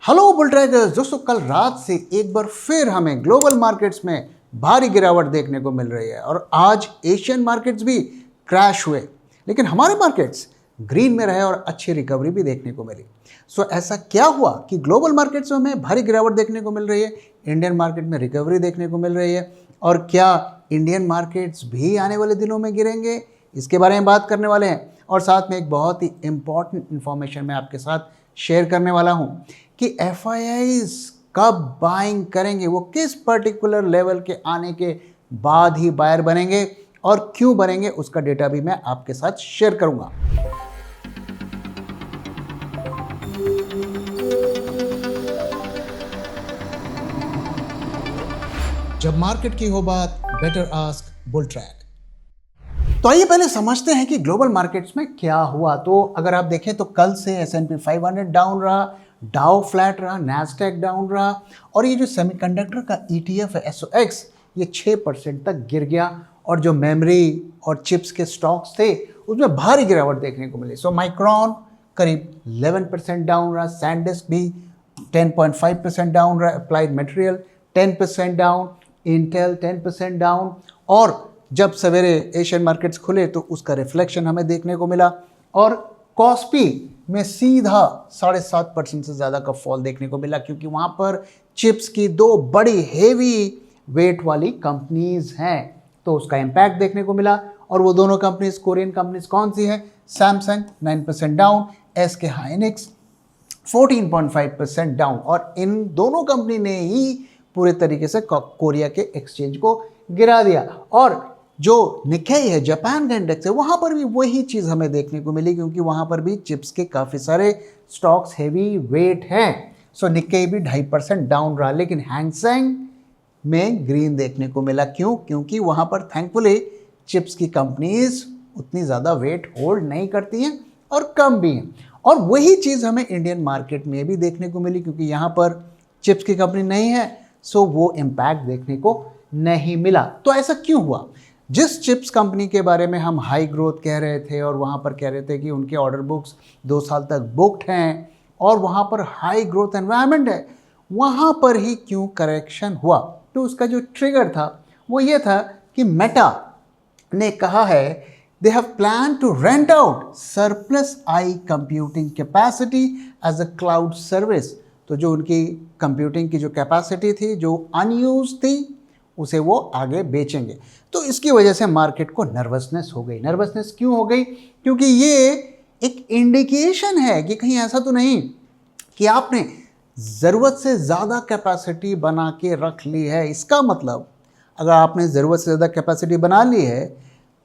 Hello bull trackers दोस्तों, कल रात से एक बार फिर हमें ग्लोबल मार्केट्स में भारी गिरावट देखने को मिल रही है और आज एशियन मार्केट्स भी क्रैश हुए, लेकिन हमारे मार्केट्स ग्रीन में रहे और अच्छी रिकवरी भी देखने को मिली। ऐसा क्या हुआ कि ग्लोबल मार्केट्स में हमें भारी गिरावट देखने को मिल रही है, इंडियन मार्केट में रिकवरी देखने को मिल रही है, और क्या इंडियन मार्केट्स भी आने वाले दिनों में गिरेंगे, इसके बारे में बात करने वाले हैं। और साथ में एक बहुत ही इंपॉर्टेंट इन्फॉर्मेशन मैं आपके साथ शेयर करने वाला हूं कि FIIs कब बाइंग करेंगे, वो किस पर्टिकुलर लेवल के आने के बाद ही बायर बनेंगे और क्यों बनेंगे, उसका डेटा भी मैं आपके साथ शेयर करूंगा। जब मार्केट की हो बात, बेटर आस्क बुल ट्रैक। तो आइए पहले समझते हैं कि ग्लोबल मार्केट्स में क्या हुआ। तो अगर आप देखें तो कल से S&P 500 डाउन रहा, डाउ फ्लैट रहा, नैस्डैक डाउन रहा, और ये जो सेमीकंडक्टर का ETF है SOX, ये 6% तक गिर गया। और जो मेमोरी और चिप्स के स्टॉक्स थे उसमें भारी गिरावट देखने को मिली। माइक्रॉन करीब 11% डाउन रहा, सैनडिस्क भी 10.5% डाउन रहा, applied material 10% down, Intel 10% down. और जब सवेरे एशियन मार्केट्स खुले तो उसका रिफ्लेक्शन हमें देखने को मिला और कॉस्पी में सीधा 7.5% से ज़्यादा का फॉल देखने को मिला, क्योंकि वहाँ पर चिप्स की दो बड़ी हेवी वेट वाली कंपनीज हैं, तो उसका इम्पैक्ट देखने को मिला। और वो दोनों कंपनीज कोरियन कंपनीज कौन सी हैं? Samsung 9% down, SK Hynix 14.5% down. और इन दोनों कंपनी ने ही पूरे तरीके से कोरिया के एक्सचेंज को गिरा दिया। और जो निक्केई है, जापान का इंडेक्स है, वहाँ पर भी वही चीज़ हमें देखने को मिली, क्योंकि वहाँ पर भी चिप्स के काफ़ी सारे स्टॉक्स हेवी वेट हैं। निक्केई भी 2.5% डाउन रहा, लेकिन हैंगसेंग में ग्रीन देखने को मिला। क्यों? क्योंकि वहाँ पर थैंकफुली चिप्स की कंपनीज उतनी ज़्यादा वेट होल्ड नहीं करती हैं और कम भी हैं। और वही चीज़ हमें इंडियन मार्केट में भी देखने को मिली, क्योंकि यहाँ पर चिप्स की कंपनी नहीं है, वो इम्पैक्ट देखने को नहीं मिला। तो ऐसा क्यों हुआ? जिस चिप्स कंपनी के बारे में हम हाई ग्रोथ कह रहे थे और वहाँ पर कह रहे थे कि उनके ऑर्डर बुक्स 2 साल तक बुक्ड हैं और वहाँ पर हाई ग्रोथ एनवायरनमेंट है, वहाँ पर ही क्यों करेक्शन हुआ? तो उसका जो ट्रिगर था वो ये था कि मेटा ने कहा है they have plan to rent out surplus AI computing capacity as a cloud service. तो जो उनकी कंप्यूटिंग की जो कैपेसिटी थी, जो अनयूज थी, उसे वो आगे बेचेंगे। तो इसकी वजह से मार्केट को नर्वसनेस हो गई। नर्वसनेस क्यों हो गई? क्योंकि ये एक इंडिकेशन है कि कहीं ऐसा तो नहीं कि आपने ज़रूरत से ज़्यादा कैपेसिटी बना के रख ली है। इसका मतलब अगर आपने ज़रूरत से ज़्यादा कैपेसिटी बना ली है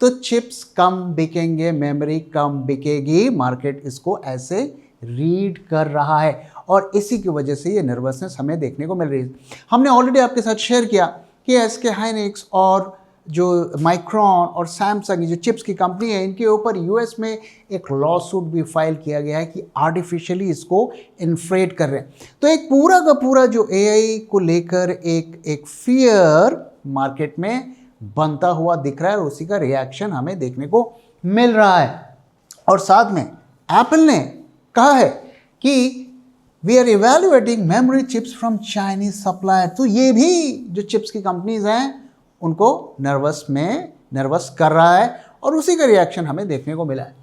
तो चिप्स कम बिकेंगे, मेमोरी कम बिकेगी। मार्केट इसको ऐसे रीड कर रहा है और इसी की वजह से ये नर्वसनेस हमें देखने को मिल रही है। हमने ऑलरेडी आपके साथ शेयर किया कि SK हाइनिक्स और जो माइक्रॉन और सैमसंग, जो चिप्स की कंपनी है, इनके ऊपर US में एक लॉ सूट भी फाइल किया गया है कि आर्टिफिशियली इसको इन्फ्लेट कर रहे हैं। तो एक पूरा का पूरा जो AI को लेकर एक फियर मार्केट में बनता हुआ दिख रहा है और उसी का रिएक्शन हमें देखने को मिल रहा है। और साथ में एप्पल ने कहा है कि we are evaluating memory chips from Chinese supplier. तो ये भी जो चिप्स की कंपनीज हैं उनको नर्वस कर रहा है और उसी का रिएक्शन हमें देखने को मिला है।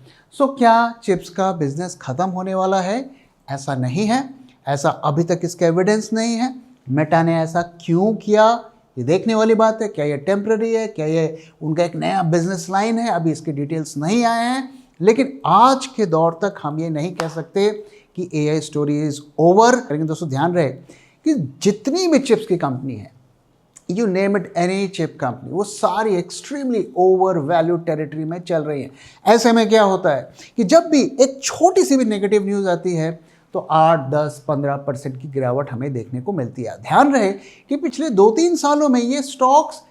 क्या चिप्स का बिजनेस खत्म होने वाला है? ऐसा नहीं है, ऐसा अभी तक इसका एविडेंस नहीं है। मेटा ने ऐसा क्यों किया, ये देखने वाली बात है। क्या ये टेम्पररी है? क्या ये उनका एक नया बिजनेस लाइन है? अभी इसके डिटेल्स नहीं आए हैं, लेकिन आज के दौर तक हम ये नहीं कह सकते कि AI स्टोरी इज ओवर। लेकिन दोस्तों ध्यान रहे कि जितनी भी चिप्स की कंपनी है, you name it, any chip company, वो सारी एक्सट्रीमली ओवर वैल्यू टेरिटरी में चल रही है। ऐसे में क्या होता है कि जब भी एक छोटी सी भी नेगेटिव न्यूज़ आती है तो 8, 10, 15% की गिरावट हमें देखने को मिलती है। ध्यान रहे कि पिछले 2-3 सालों में ये स्टॉक्स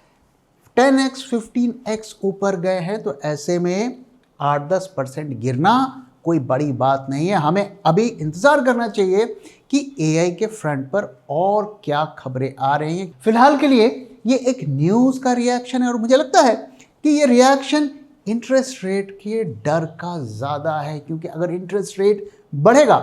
10x 15x ऊपर गए हैं। तो ऐसे में 8-10% गिरना कोई बड़ी बात नहीं है। हमें अभी इंतजार करना चाहिए कि AI के फ्रंट पर और क्या खबरें आ रही हैं। फिलहाल के लिए ये एक न्यूज़ का रिएक्शन है और मुझे लगता है कि ये रिएक्शन इंटरेस्ट रेट के डर का ज़्यादा है, क्योंकि अगर इंटरेस्ट रेट बढ़ेगा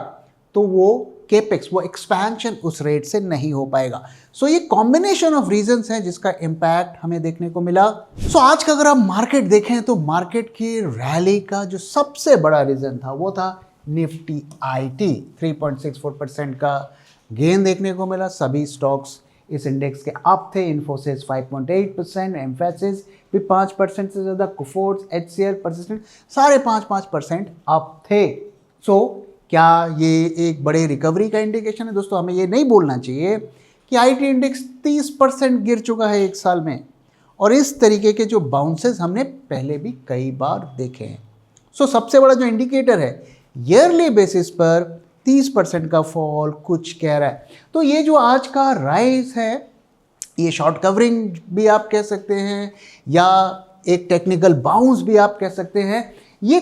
तो वो केपेक्स, वो एक्सपेंशन उस रेट से नहीं हो पाएगा। सो ये कॉम्बिनेशन ऑफ रीजंस हैं जिसका इम्पैक्ट हमें देखने को मिला। सो आज का अगर आप मार्केट देखें तो मार्केट की रैली का जो सबसे बड़ा रीजन था वो था निफ्टी आईटी। 3.64% का गेन देखने को मिला। सभी स्टॉक्स इस इंडेक्स के अप थे। इन्फोसिस 5.8%, एम्फेसिस भी 5% से ज़्यादा, कोफोर्ज, एचसीएल, परसिस्टेंट सारे 5% अप थे। सो क्या ये एक बड़े रिकवरी का इंडिकेशन है? दोस्तों हमें ये नहीं बोलना चाहिए कि आईटी इंडेक्स 30% गिर चुका है एक साल में, और इस तरीके के जो बाउंसेस हमने पहले भी कई बार देखे हैं। सो सबसे बड़ा जो इंडिकेटर है ईयरली बेसिस पर 30% का फॉल कुछ कह रहा है। तो ये जो आज का राइज है, ये शॉर्ट कवरिंग भी आप कह सकते हैं या एक टेक्निकल बाउंस भी आप कह सकते हैं, ये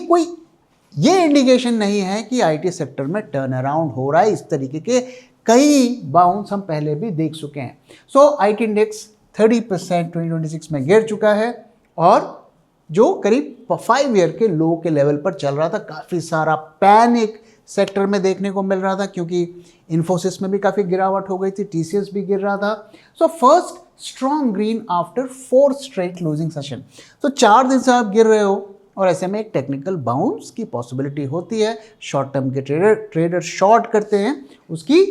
इंडिकेशन नहीं है कि आईटी सेक्टर में टर्न अराउंड हो रहा है। इस तरीके के कई बाउंस हम पहले भी देख चुके हैं। सो आईटी इंडेक्स 30% 2026 में गिर चुका है, और जो करीब 5 ईयर के लो के लेवल पर चल रहा था। काफ़ी सारा पैनिक सेक्टर में देखने को मिल रहा था, क्योंकि इन्फोसिस में भी काफ़ी गिरावट हो गई थी, टीसीएस भी गिर रहा था। So first strong green after 4 straight losing session. तो 4 दिन से आप गिर रहे हो, और ऐसे में एक टेक्निकल बाउंस की पॉसिबिलिटी होती है। शॉर्ट टर्म के ट्रेडर शॉर्ट करते हैं, उसकी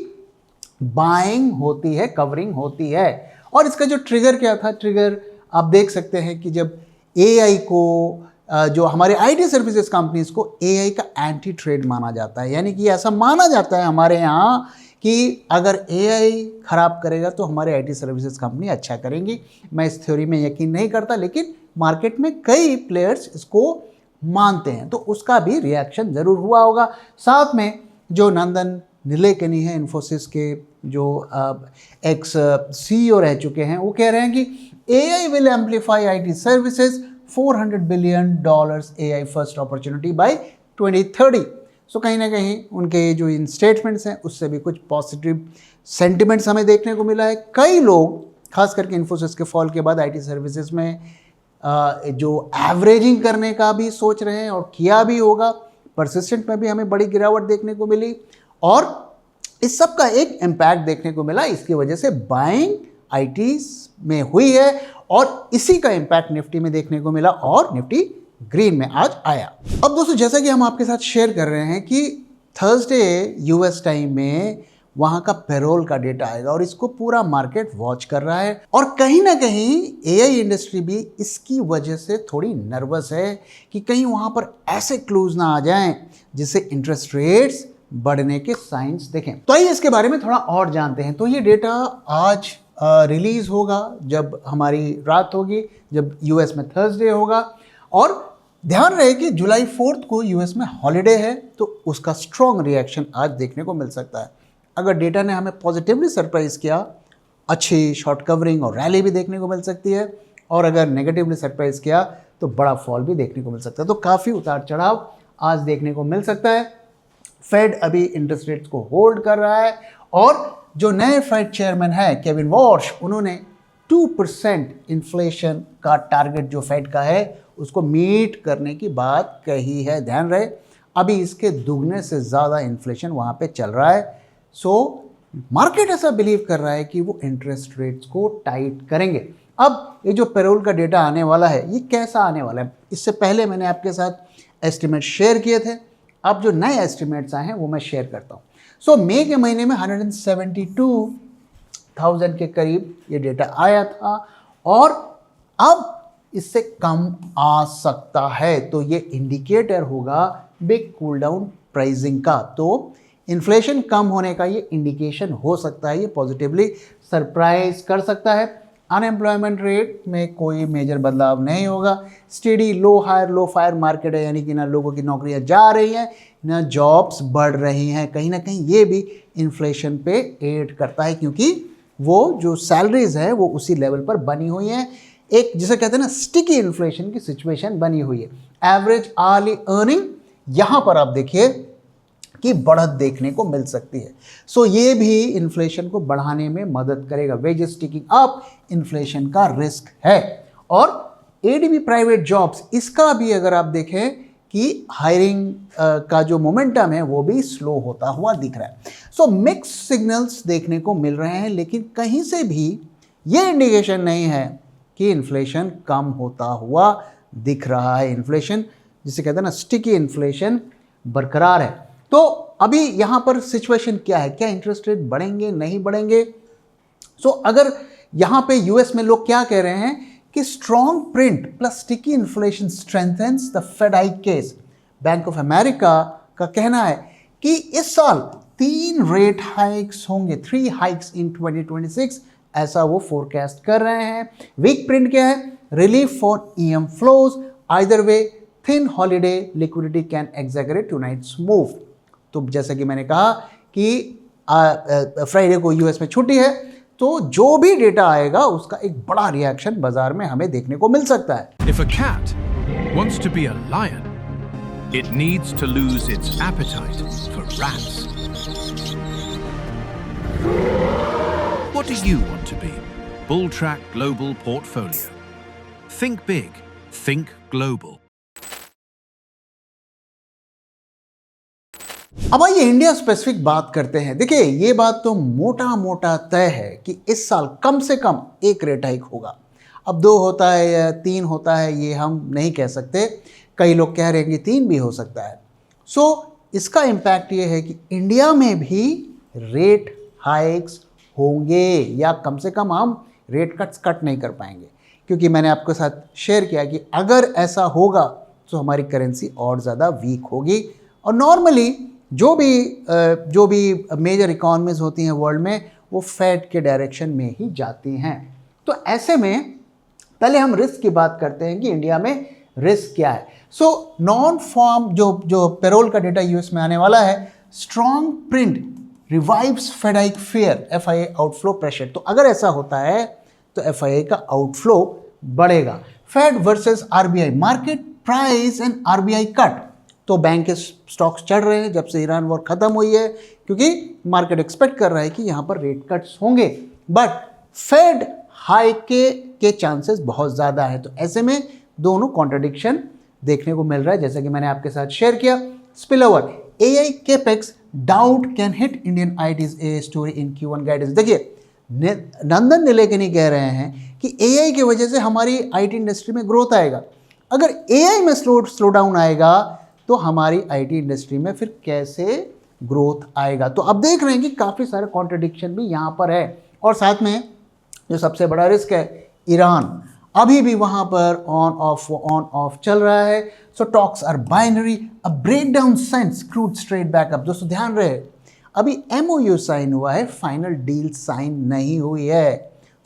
बाइंग होती है, कवरिंग होती है। और इसका जो ट्रिगर क्या था, ट्रिगर आप देख सकते हैं कि जब एआई को, जो हमारे आईटी सर्विसेज कंपनीज को एआई का एंटी ट्रेड माना जाता है, यानी कि ऐसा माना जाता है हमारे यहाँ कि अगर एआई खराब करेगा तो हमारे आईटी सर्विसेज कंपनी अच्छा करेंगी। मैं इस थ्योरी में यकीन नहीं करता, लेकिन मार्केट में कई प्लेयर्स इसको मानते हैं, तो उसका भी रिएक्शन ज़रूर हुआ होगा। साथ में जो नंदन नीलेकनी है इन्फोसिस के, जो एक्स सीईओ रह चुके हैं, वो कह रहे हैं कि AI will amplify IT services, $400 billion AI first opportunity by 2030। So कहीं ना कहीं उनके जो इन स्टेटमेंट्स हैं उससे भी कुछ पॉजिटिव सेंटिमेंट्स हमें देखने को मिला है। कई लोग खास करके इन्फोसिस के फॉल के बाद आईटी सर्विसेज में जो एवरेजिंग करने का भी सोच रहे हैं, और किया भी होगा। परसिस्टेंट में भी हमें बड़ी गिरावट देखने को मिली, और इस सब का एक इम्पैक्ट देखने को मिला। इसकी वजह से बाइंग आईटी में हुई है, और इसी का इम्पैक्ट निफ्टी में देखने को मिला, और निफ्टी ग्रीन में आज आया। अब दोस्तों जैसा कि हम आपके साथ शेयर कर रहे हैं कि थर्सडे यूएस टाइम में वहाँ का पेरोल का डेटा आएगा, और इसको पूरा मार्केट वॉच कर रहा है। और कहीं ना कहीं एआई इंडस्ट्री भी इसकी वजह से थोड़ी नर्वस है कि कहीं वहाँ पर ऐसे क्लूज ना आ जाएं जिससे इंटरेस्ट रेट्स बढ़ने के साइंस देखें। तो आइए इसके बारे में थोड़ा और जानते हैं। तो ये डेटा आज रिलीज होगा जब हमारी रात होगी, जब यूएस में थर्सडे होगा। और ध्यान रहे कि जुलाई 4 को यूएस में हॉलिडे है, तो उसका स्ट्रॉन्ग रिएक्शन आज देखने को मिल सकता है। अगर डेटा ने हमें पॉजिटिवली सरप्राइज किया, अच्छी शॉर्ट कवरिंग और रैली भी देखने को मिल सकती है, और अगर नेगेटिवली सरप्राइज किया तो बड़ा फॉल भी देखने को मिल सकता है। तो काफ़ी उतार चढ़ाव आज देखने को मिल सकता है। फेड अभी इंटरेस्ट रेट्स को होल्ड कर रहा है, और जो नए फेड चेयरमैन है केविन वॉर्श, उन्होंने 2% इन्फ्लेशन का टारगेट जो फेड का है उसको मीट करने की बात कही है। ध्यान रहे अभी इसके दुगने से ज़्यादा इन्फ्लेशन वहाँ पे चल रहा है। सो मार्केट ऐसा बिलीव कर रहा है कि वो इंटरेस्ट रेट्स को टाइट करेंगे। अब ये जो पेरोल का डेटा आने वाला है, ये कैसा आने वाला है? इससे पहले मैंने आपके साथ एस्टिमेट शेयर किए थे। अब जो नए एस्टिमेट्स आए हैं वो मैं शेयर करता हूँ। सो मई के महीने में 172,000 के करीब ये डेटा आया था, और अब इससे कम आ सकता है। तो ये इंडिकेटर होगा बिग कूल डाउन प्राइसिंग का। तो इन्फ्लेशन कम होने का ये इंडिकेशन हो सकता है, ये पॉजिटिवली सरप्राइज कर सकता है। अनएम्प्लॉयमेंट रेट में कोई मेजर बदलाव नहीं होगा। Steady low hire low fire market है, यानी कि ना लोगों की नौकरियां जा रही हैं ना जॉब्स बढ़ रही हैं। कहीं ना कहीं ये भी इन्फ्लेशन पे एड करता है, क्योंकि वो जो सैलरीज है वो उसी लेवल पर बनी हुई हैं। एक जिसे कहते हैं ना स्टिकी इन्फ्लेशन की सिचुएशन बनी हुई है। एवरेज आर्ली अर्निंग यहाँ पर आप देखिए कि बढ़त देखने को मिल सकती है। सो ये भी इन्फ्लेशन को बढ़ाने में मदद करेगा। वेजेस टिकिंग अप इन्फ्लेशन का रिस्क है। और एडीबी प्राइवेट जॉब्स, इसका भी अगर आप देखें कि हायरिंग का जो मोमेंटम है वो भी स्लो होता हुआ दिख रहा है। सो मिक्स सिग्नल्स देखने को मिल रहे हैं, लेकिन कहीं से भी ये इंडिकेशन नहीं है कि इन्फ्लेशन कम होता हुआ दिख रहा है। इन्फ्लेशन जिसे कहते हैं ना स्टिकी इन्फ्लेशन बरकरार है। तो अभी यहाँ पर सिचुएशन क्या है, क्या इंटरेस्ट रेट बढ़ेंगे नहीं बढ़ेंगे? सो अगर यहाँ पे यूएस में लोग क्या कह रहे हैं कि strong print plus sticky inflation strengthens the Fed hike case. Bank of America का कहना है कि इस साल 3 रेट हाइक्स होंगे, 3 हाइक्स इन 2026, ऐसा वो फोरकास्ट कर रहे हैं। वीक प्रिंट क्या है? Relief for EM flows, either way thin holiday liquidity can exaggerate tonight's move. तो जैसा कि मैंने कहा कि फ्राइडे को यूएस में छुट्टी है, तो जो भी डेटा आएगा उसका एक बड़ा रिएक्शन बाजार में हमें देखने को मिल सकता है। If a cat wants to be a lion, it needs to lose its appetite for rats. What do you want to be? Bulltrack Global Portfolio. Think big, think global. अब आइए इंडिया स्पेसिफिक बात करते हैं। देखिए ये बात तो मोटा मोटा तय है कि इस साल कम से कम 1 रेट हाइक होगा। अब 2 होता है या 3 होता है ये हम नहीं कह सकते, कई लोग कह रहे हैं कि 3 भी हो सकता है। सो इसका इम्पैक्ट ये है कि इंडिया में भी रेट हाइक्स होंगे, या कम से कम हम रेट कट्स कट नहीं कर पाएंगे, क्योंकि मैंने आपके साथ शेयर किया कि अगर ऐसा होगा तो हमारी करेंसी और ज़्यादा वीक होगी। और नॉर्मली जो भी मेजर इकॉनमीज होती हैं वर्ल्ड में वो फेड के डायरेक्शन में ही जाती हैं। तो ऐसे में पहले हम रिस्क की बात करते हैं कि इंडिया में रिस्क क्या है। सो नॉन फॉर्म जो पेरोल का डेटा यूएस में आने वाला है, strong print revives Fed hike fear FII outflow pressure. तो अगर ऐसा होता है तो एफआईए का आउटफ्लो बढ़ेगा। Fed versus RBI, market price and RBI cut. तो बैंक के स्टॉक्स चढ़ रहे हैं जब से ईरान वॉर खत्म हुई है, क्योंकि मार्केट एक्सपेक्ट कर रहा है कि यहाँ पर रेट कट्स होंगे, बट फेड हाइक के चांसेस बहुत ज़्यादा है। तो ऐसे में दोनों कॉन्ट्रडिक्शन देखने को मिल रहा है, जैसा कि मैंने आपके साथ शेयर किया। Spill over, AI capex doubt can hit Indian ITs a story in Q1 guidance. देखिए नंदन नीलेकनी कह रहे हैं कि एआई की वजह से हमारी आईटी इंडस्ट्री में ग्रोथ आएगा। अगर एआई में स्लो डाउन आएगा तो हमारी आईटी इंडस्ट्री में फिर कैसे ग्रोथ आएगा? तो अब देख रहे हैं कि काफ़ी सारे कॉन्ट्रडिक्शन भी यहाँ पर है। और साथ में जो सबसे बड़ा रिस्क है ईरान, अभी भी वहाँ पर ऑन ऑफ चल रहा है। So talks are binary, a break down sends crude straight back up. दोस्तों ध्यान रहे, अभी MOU साइन हुआ है, फाइनल डील साइन नहीं हुई है।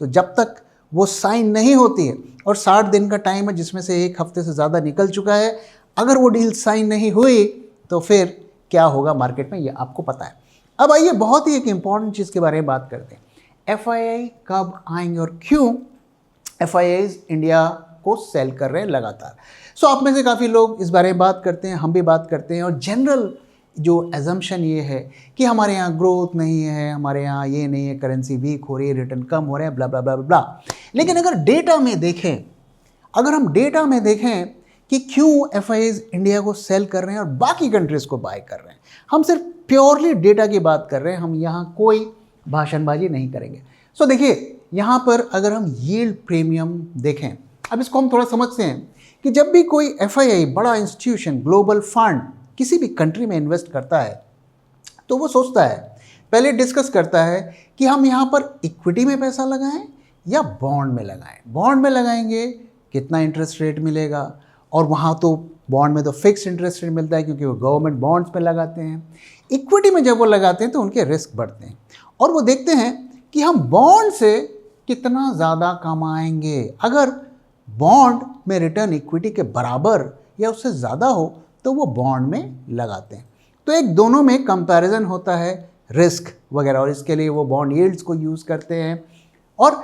तो जब तक वो साइन नहीं होती है, और 60 दिन का टाइम है जिसमें से 1 हफ्ते से ज़्यादा निकल चुका है, अगर वो डील साइन नहीं हुई तो फिर क्या होगा मार्केट में, ये आपको पता है। अब आइए बहुत ही एक इंपॉर्टेंट चीज़ के बारे में बात करते हैं। FII कब आएंगे और क्यों FIIs इंडिया को सेल कर रहे हैं लगातार? सो आप में से काफ़ी लोग इस बारे में बात करते हैं, हम भी बात करते हैं, और जनरल जो एजम्पशन ये है कि हमारे यहाँ ग्रोथ नहीं है, हमारे यहाँ ये नहीं है, करेंसी वीक हो रही है, रिटर्न कम हो रहे हैं, ब्ला ब्ला ब्ला ब्ला। लेकिन अगर डेटा में देखें, अगर हम डेटा में देखें कि क्यों FIIs इंडिया को सेल कर रहे हैं और बाकी कंट्रीज़ को बाय कर रहे हैं, हम सिर्फ प्योरली डेटा की बात कर रहे हैं, हम यहाँ कोई भाषणबाजी नहीं करेंगे। सो देखिए यहाँ पर अगर हम यील्ड प्रीमियम देखें, अब इसको हम थोड़ा समझते हैं कि जब भी कोई FII बड़ा इंस्टीट्यूशन, ग्लोबल फंड किसी भी कंट्री में इन्वेस्ट करता है तो वो सोचता है, पहले डिस्कस करता है कि हम यहाँ पर इक्विटी में पैसा लगाएं या बॉन्ड में लगाएं। बॉन्ड में लगाएंगे कितना इंटरेस्ट रेट मिलेगा, और वहाँ तो बॉन्ड में तो फिक्स इंटरेस्ट रेट मिलता है क्योंकि वो गवर्नमेंट बॉन्ड्स पे लगाते हैं। इक्विटी में जब वो लगाते हैं तो उनके रिस्क बढ़ते हैं, और वो देखते हैं कि हम बॉन्ड से कितना ज़्यादा कमाएंगे। अगर बॉन्ड में रिटर्न इक्विटी के बराबर या उससे ज़्यादा हो तो वो बॉन्ड में लगाते हैं। तो एक दोनों में कंपैरिजन होता है रिस्क वगैरह, और इसके लिए वो बॉन्ड यील्ड्स को यूज़ करते हैं, और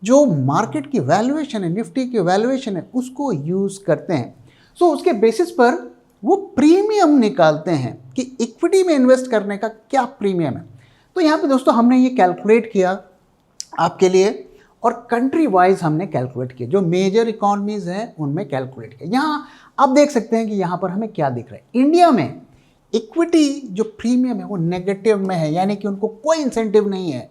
जो मार्केट की वैल्यूएशन है, निफ्टी की वैल्यूएशन है, उसको यूज़ करते हैं। सो उसके बेसिस पर वो प्रीमियम निकालते हैं कि इक्विटी में इन्वेस्ट करने का क्या प्रीमियम है। तो यहाँ पे दोस्तों हमने ये कैलकुलेट किया आपके लिए, और कंट्री वाइज हमने कैलकुलेट किया, जो मेजर इकोनॉमीज हैं उनमें कैलकुलेट किया। यहाँ आप देख सकते हैं कि यहाँ पर हमें क्या दिख रहा है। इंडिया में इक्विटी जो प्रीमियम है वो नेगेटिव में है, यानी कि उनको कोई इंसेंटिव नहीं है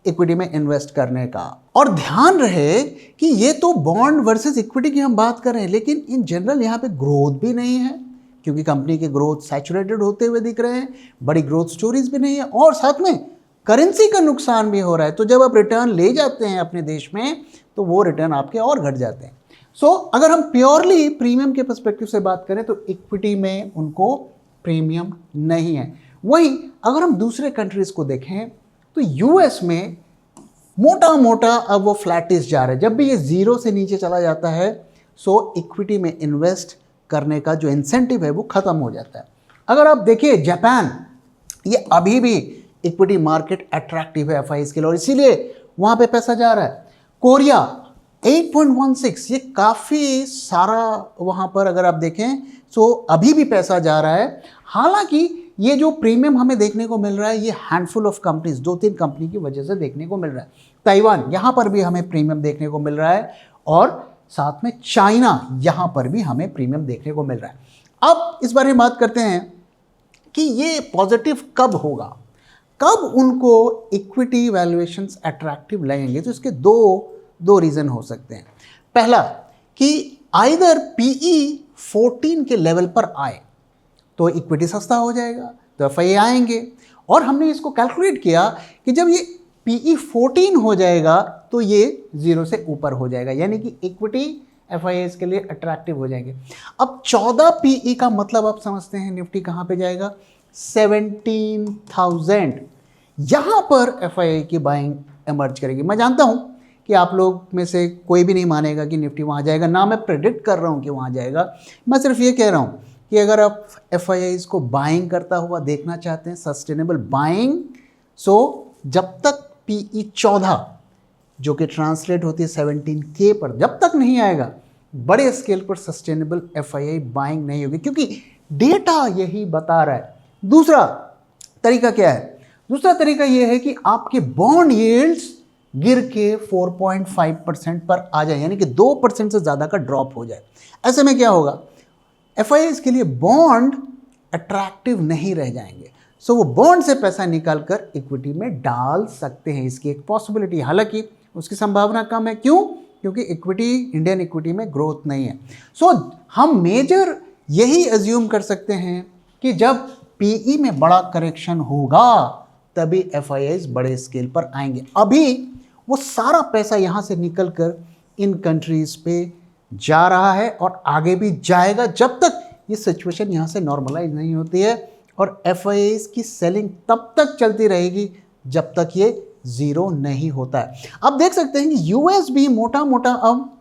इक्विटी में इन्वेस्ट करने का। और ध्यान रहे कि ये तो बॉन्ड वर्सेस इक्विटी की हम बात कर रहे हैं, लेकिन इन जनरल यहाँ पे ग्रोथ भी नहीं है, क्योंकि कंपनी के ग्रोथ सैचुरेटेड होते हुए दिख रहे हैं, बड़ी ग्रोथ स्टोरीज भी नहीं है, और साथ में करेंसी का नुकसान भी हो रहा है। तो जब आप रिटर्न ले जाते हैं अपने देश में तो वो रिटर्न आपके और घट जाते हैं। सो अगर हम प्योरली प्रीमियम के पर्सपेक्टिव से बात करें तो इक्विटी में उनको प्रीमियम नहीं है। वहीं अगर हम दूसरे कंट्रीज को देखें तो यूएस में मोटा मोटा अब वो फ्लैटिस जा रहा है। जब भी ये जीरो से नीचे चला जाता है सो इक्विटी में इन्वेस्ट करने का जो इंसेंटिव है वो खत्म हो जाता है। अगर आप देखिए जापान, ये अभी भी इक्विटी मार्केट अट्रैक्टिव है एफआईएस के लिए और इसीलिए वहाँ पे पैसा जा रहा है। कोरिया 8.16, ये काफ़ी सारा वहाँ पर अगर आप देखें सो अभी भी पैसा जा रहा है। हालांकि ये जो प्रीमियम हमें देखने को मिल रहा है ये हैंडफुल ऑफ कंपनीज, 2-3 कंपनी की वजह से देखने को मिल रहा है। ताइवान, यहाँ पर भी हमें प्रीमियम देखने को मिल रहा है और साथ में चाइना, यहाँ पर भी हमें प्रीमियम देखने को मिल रहा है। अब इस बारे में बात करते हैं कि ये पॉजिटिव कब होगा, कब उनको इक्विटी वैल्यूएशंस अट्रैक्टिव लगेंगे। तो इसके दो रीज़न हो सकते हैं। पहला कि आइदर पीई 14 के लेवल पर आए तो इक्विटी सस्ता हो जाएगा तो एफआईए आएंगे, और हमने इसको कैलकुलेट किया कि जब ये पीई 14 हो जाएगा तो ये 0 से ऊपर हो जाएगा, यानी कि इक्विटी एफआईएस के लिए अट्रैक्टिव हो जाएंगे। अब 14 पीई का मतलब आप समझते हैं निफ्टी कहाँ पे जाएगा, 17,000। यहाँ पर एफआईआई की बाइंग एमर्ज करेगी। मैं जानता हूँ कि आप लोग में से कोई भी नहीं मानेगा कि निफ्टी वहाँ जाएगा, ना मैं प्रेडिक्ट कर रहा हूँ कि वहाँ जाएगा। मैं सिर्फ ये कह रहा हूँ कि अगर आप एफआईआईज को बाइंग करता हुआ देखना चाहते हैं, सस्टेनेबल बाइंग, सो जब तक पीई 14 जो कि ट्रांसलेट होती है 17K पर, जब तक नहीं आएगा बड़े स्केल पर सस्टेनेबल एफआईआई बाइंग नहीं होगी, क्योंकि डेटा यही बता रहा है। दूसरा तरीका क्या है, दूसरा तरीका यह है कि आपके बॉन्ड यील्ड्स गिर के 4.5% पर आ जाए, यानी कि 2% से ज़्यादा का ड्रॉप हो जाए। ऐसे में क्या होगा, एफआईआईज के लिए बॉन्ड अट्रैक्टिव नहीं रह जाएंगे, सो वो बॉन्ड से पैसा निकाल कर इक्विटी में डाल सकते हैं। इसकी एक पॉसिबिलिटी, हालांकि उसकी संभावना कम है। क्यों? क्योंकि इक्विटी, इंडियन इक्विटी में ग्रोथ नहीं है। सो हम मेजर यही अज्यूम कर सकते हैं कि जब पीई में बड़ा करेक्शन होगा तभी एफआईआईज बड़े स्केल पर आएंगे। अभी वो सारा पैसा यहाँ से निकल कर इन कंट्रीज पे जा रहा है और आगे भी जाएगा जब तक ये सिचुएशन यहाँ से नॉर्मलाइज नहीं होती है, और एफआईआईज की सेलिंग तब तक चलती रहेगी जब तक ये ज़ीरो नहीं होता है। आप देख सकते हैं कि यूएस भी मोटा मोटा अब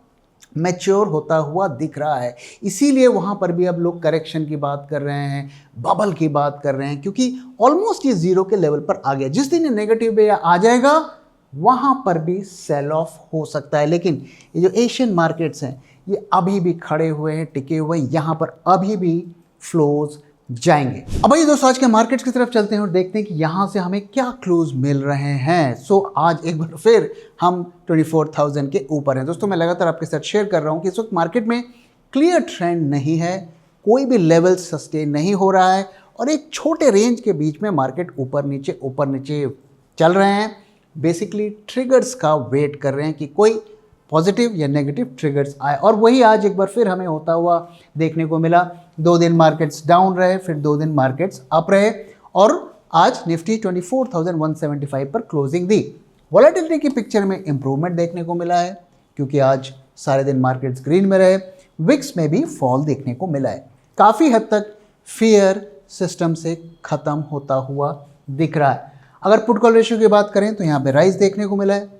मैच्योर होता हुआ दिख रहा है, इसीलिए वहाँ पर भी अब लोग करेक्शन की बात कर रहे हैं, बबल की बात कर रहे हैं, क्योंकि ऑलमोस्ट ये ज़ीरो के लेवल पर आ गया। जिस दिन ये नेगेटिव पे आ जाएगा वहाँ पर भी सेल ऑफ हो सकता है। लेकिन ये जो एशियन मार्केट्स हैं ये अभी भी खड़े हुए हैं, टिके हुए हैं, यहाँ पर अभी भी फ्लोज जाएंगे। अब भाई दोस्तों आज के मार्केट्स की तरफ चलते हैं और देखते हैं कि यहाँ से हमें क्या क्लूज मिल रहे हैं। सो आज एक बार फिर हम 24,000 के ऊपर हैं। दोस्तों मैं लगातार आपके साथ शेयर कर रहा हूँ कि इस वक्त मार्केट में क्लियर ट्रेंड नहीं है, कोई भी लेवल सस्टेन नहीं हो रहा है और एक छोटे रेंज के बीच में मार्केट ऊपर नीचे चल रहे हैं। बेसिकली ट्रिगर्स का वेट कर रहे हैं कि कोई पॉजिटिव या नेगेटिव ट्रिगर्स आए, और वही आज एक बार फिर हमें होता हुआ देखने को मिला। 2 दिन मार्केट्स डाउन रहे, फिर 2 दिन मार्केट्स अप रहे, और आज निफ्टी 24,175 पर क्लोजिंग दी। वॉलेटिलिटी की पिक्चर में इंप्रूवमेंट देखने को मिला है, क्योंकि आज सारे दिन मार्केट्स ग्रीन में रहे। विक्स में भी फॉल देखने को मिला है। काफ़ी हद तक फियर सिस्टम से ख़त्म होता हुआ दिख रहा है। अगर पुट कॉल रेशियो की बात करें तो यहाँ पे राइज देखने को मिला है,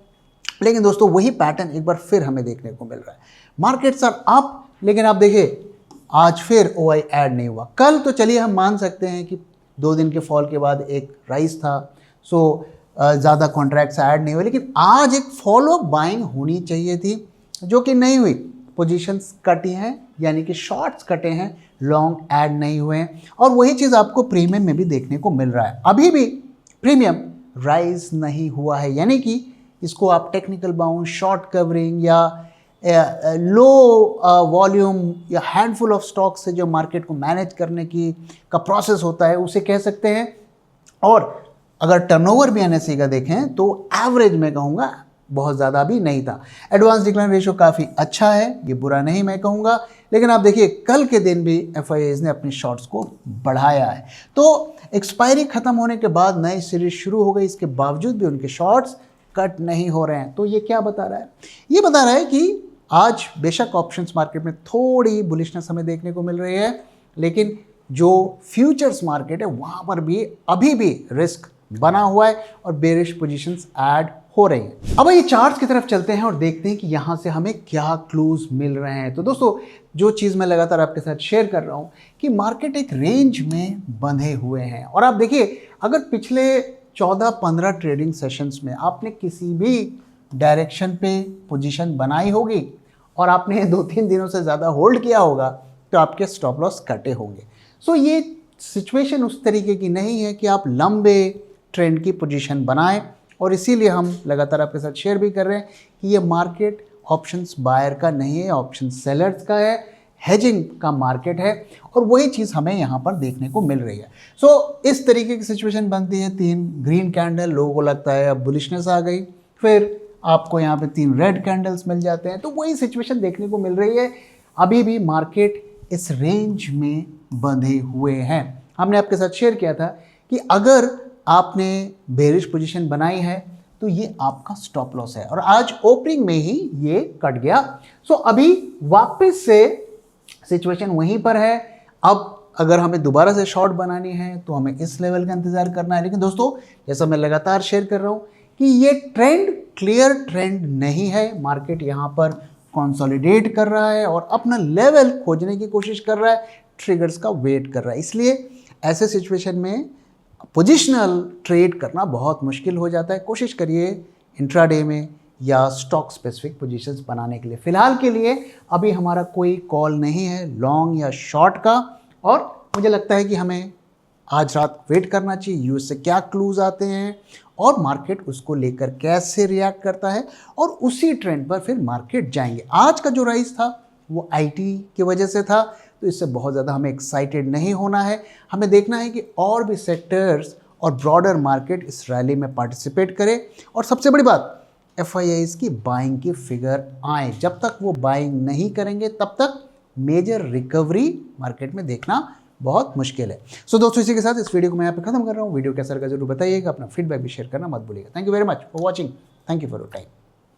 लेकिन दोस्तों वही पैटर्न एक बार फिर हमें देखने को मिल रहा है। मार्केट्स आर अप, लेकिन आप देखिए आज फिर ओआई ऐड नहीं हुआ। कल तो चलिए हम मान सकते हैं कि 2 दिन के फॉल के बाद एक राइज था, सो ज़्यादा कॉन्ट्रैक्ट्स ऐड नहीं हुए, लेकिन आज एक फॉलो बाइंग होनी चाहिए थी जो कि नहीं हुई। पोजीशंस कटी हैं, यानी कि शॉर्ट्स कटे हैं, लॉन्ग ऐड नहीं हुए हैं, और वही चीज़ आपको प्रीमियम में भी देखने को मिल रहा है। अभी भी प्रीमियम राइज नहीं हुआ है, यानी कि इसको आप टेक्निकल बाउंस, शॉर्ट कवरिंग या लो वॉल्यूम या हैंडफुल ऑफ स्टॉक से जो मार्केट को मैनेज करने की का प्रोसेस होता है उसे कह सकते हैं। और अगर टर्नओवर भी एनएसई का देखें तो एवरेज मैं कहूँगा बहुत ज़्यादा भी नहीं था। एडवांस डिक्लाइन रेशियो काफ़ी अच्छा है, ये बुरा नहीं मैं कहूँगा, लेकिन आप देखिए कल के दिन भी एफआईआईज ने अपनी शॉर्ट्स को बढ़ाया है। तो एक्सपायरी खत्म होने के बाद नई सीरीज शुरू हो गई, इसके बावजूद भी उनके शॉर्ट्स कट नहीं हो रहे हैं। तो ये क्या बता रहा है? ये बता रहा है कि आज बेशक ऑप्शंस मार्केट में थोड़ी बुलिशनेस हमें देखने को मिल रही है, लेकिन जो फ्यूचर्स मार्केट है वहाँ पर भी अभी भी रिस्क बना हुआ है और बेरिश पोजीशंस ऐड हो रही हैं। अब ये चार्ट्स की तरफ चलते हैं और देखते हैं कि यहाँ से हमें क्या क्लूज मिल रहे हैं। तो दोस्तों जो चीज़ मैं लगातार आपके साथ शेयर कर रहा हूँ कि मार्केट एक रेंज में बंधे हुए हैं। और आप देखिए अगर पिछले 14-15 ट्रेडिंग सेशंस में आपने किसी भी डायरेक्शन पे पोजीशन बनाई होगी और आपने 2-3 दिनों से ज़्यादा होल्ड किया होगा तो आपके स्टॉप लॉस कटे होंगे। सो ये सिचुएशन उस तरीके की नहीं है कि आप लंबे ट्रेंड की पोजीशन बनाएं, और इसीलिए हम लगातार आपके साथ शेयर भी कर रहे हैं कि ये मार्केट ऑप्शंस बायर का नहीं है, ऑप्शन सेलर्स का है, हेजिंग का मार्केट है, और वही चीज़ हमें यहाँ पर देखने को मिल रही है। सो इस तरीके की सिचुएशन बनती है, 3 ग्रीन कैंडल, लोगों को लगता है अब बुलिशनेस आ गई, फिर आपको यहाँ पे 3 रेड कैंडल्स मिल जाते हैं। तो वही सिचुएशन देखने को मिल रही है। अभी भी मार्केट इस रेंज में बंधे हुए हैं। हमने आपके साथ शेयर किया था कि अगर आपने बेरिश पोजीशन बनाई है तो ये आपका स्टॉप लॉस है, और आज ओपनिंग में ही ये कट गया। सो अभी वापस से सिचुएशन वहीं पर है। अब अगर हमें दोबारा से शॉर्ट बनानी है तो हमें इस लेवल का इंतजार करना है। लेकिन दोस्तों जैसा मैं लगातार शेयर कर रहा हूँ कि ये ट्रेंड क्लियर ट्रेंड नहीं है, मार्केट यहाँ पर कंसोलिडेट कर रहा है और अपना लेवल खोजने की कोशिश कर रहा है, ट्रिगर्स का वेट कर रहा है। इसलिए ऐसे सिचुएशन में पोजिशनल ट्रेड करना बहुत मुश्किल हो जाता है। कोशिश करिए इंट्राडे में या स्टॉक स्पेसिफिक पोजीशंस बनाने के लिए। फ़िलहाल के लिए अभी हमारा कोई कॉल नहीं है लॉन्ग या शॉर्ट का, और मुझे लगता है कि हमें आज रात वेट करना चाहिए यूएस से क्या क्लूज आते हैं और मार्केट उसको लेकर कैसे रिएक्ट करता है, और उसी ट्रेंड पर फिर मार्केट जाएंगे। आज का जो राइज था वो आईटी की वजह से था, तो इससे बहुत ज़्यादा हमें एक्साइटेड नहीं होना है। हमें देखना है कि और भी सेक्टर्स और ब्रॉडर मार्केट इस रैली में पार्टिसिपेट करे, और सबसे बड़ी बात एफआईआईज की बाइंग की फिगर आए। जब तक वो बाइंग नहीं करेंगे तब तक मेजर रिकवरी मार्केट में देखना बहुत मुश्किल है। सो दोस्तों इसी के साथ इस वीडियो को मैं यहाँ पे खत्म कर रहा हूँ। वीडियो कैसा लगा जरूर बताइएगा, अपना फीडबैक भी शेयर करना मत भूलिएगा। Thank you very much for watching. Thank you for your time.